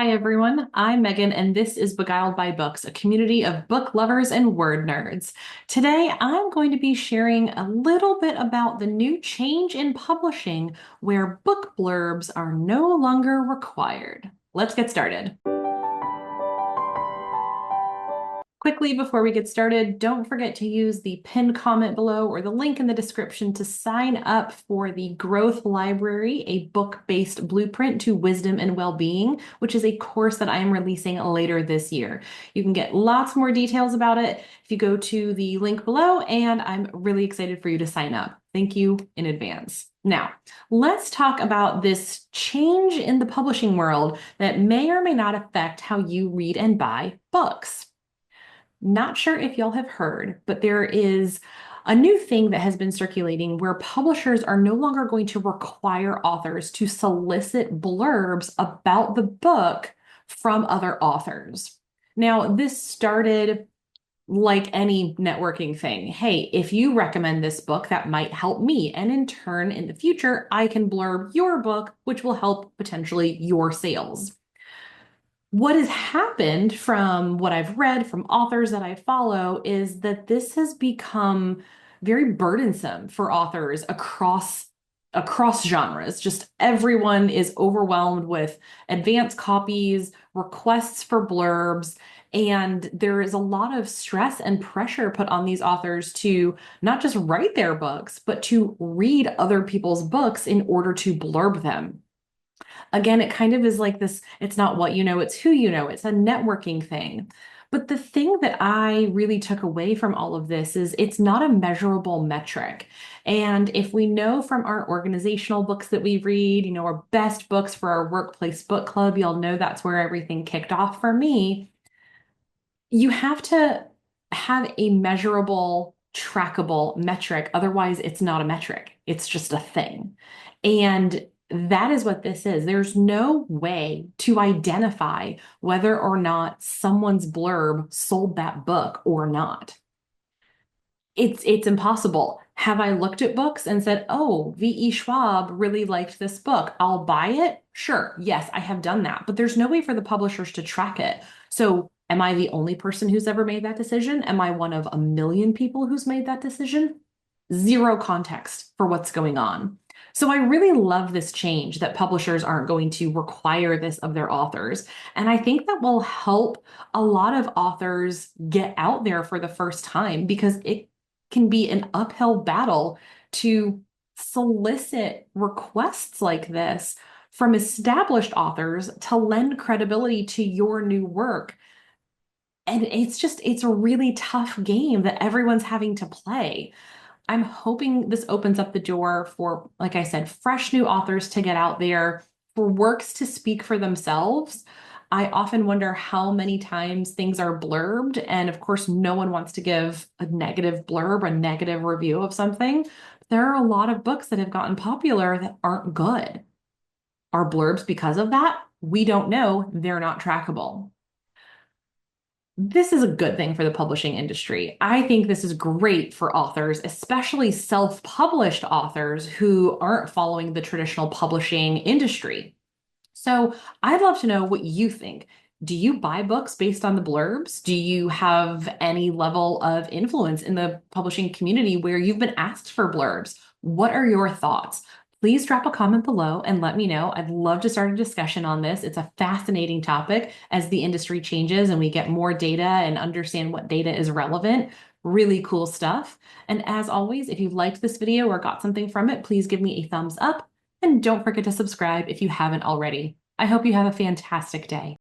Hi everyone, I'm Megan and this is Beguiled by Books, a community of book lovers and word nerds. Today I'm going to be sharing a little bit about the new change in publishing where book blurbs are no longer required. Let's get started. Quickly, before we get started, don't forget to use the pinned comment below or the link in the description to sign up for the Growth Library, a book-based blueprint to wisdom and well-being, which is a course that I am releasing later this year. You can get lots more details about it if you go to the link below, and I'm really excited for you to sign up. Thank you in advance. Now, let's talk about this change in the publishing world that may or may not affect how you read and buy books. Not sure if y'all have heard, but there is a new thing that has been circulating where publishers are no longer going to require authors to solicit blurbs about the book from other authors. Now, this started like any networking thing. Hey, if you recommend this book, that might help me. And in turn, in the future, I can blurb your book, which will help potentially your sales. What has happened from what I've read from authors that I follow is that this has become very burdensome for authors across genres. Just everyone is overwhelmed with advanced copies, requests for blurbs, and there is a lot of stress and pressure put on these authors to not just write their books, but to read other people's books in order to blurb them. Again, it kind of is like this, it's not what you know, it's who you know. It's a networking thing. But the thing that I really took away from all of this is it's not a measurable metric. And if we know from our organizational books that we read, our best books for our workplace book club, you'll know that's where everything kicked off for me. You have to have a measurable, trackable metric. Otherwise, it's not a metric. It's just a thing. And that is what this is. There's no way to identify whether or not someone's blurb sold that book or not. It's impossible. Have I looked at books and said, oh, V.E. Schwab really liked this book. I'll buy it? Sure. Yes, I have done that. But there's no way for the publishers to track it. So am I the only person who's ever made that decision? Am I one of a million people who's made that decision? Zero context for what's going on. So I really love this change that publishers aren't going to require this of their authors. And I think that will help a lot of authors get out there for the first time because it can be an uphill battle to solicit requests like this from established authors to lend credibility to your new work. And it's a really tough game that everyone's having to play. I'm hoping this opens up the door for, like I said, fresh new authors to get out there, for works to speak for themselves. I often wonder how many times things are blurbed. And of course, no one wants to give a negative blurb, a negative review of something. There are a lot of books that have gotten popular that aren't good. Are blurbs because of that? We don't know. They're not trackable. This is a good thing for the publishing industry. I think this is great for authors, especially self-published authors who aren't following the traditional publishing industry. So I'd love to know what you think. Do you buy books based on the blurbs? Do you have any level of influence in the publishing community where you've been asked for blurbs? What are your thoughts? Please drop a comment below and let me know. I'd love to start a discussion on this. It's a fascinating topic as the industry changes and we get more data and understand what data is relevant. Really cool stuff. And as always, if you liked this video or got something from it, please give me a thumbs up and don't forget to subscribe if you haven't already. I hope you have a fantastic day.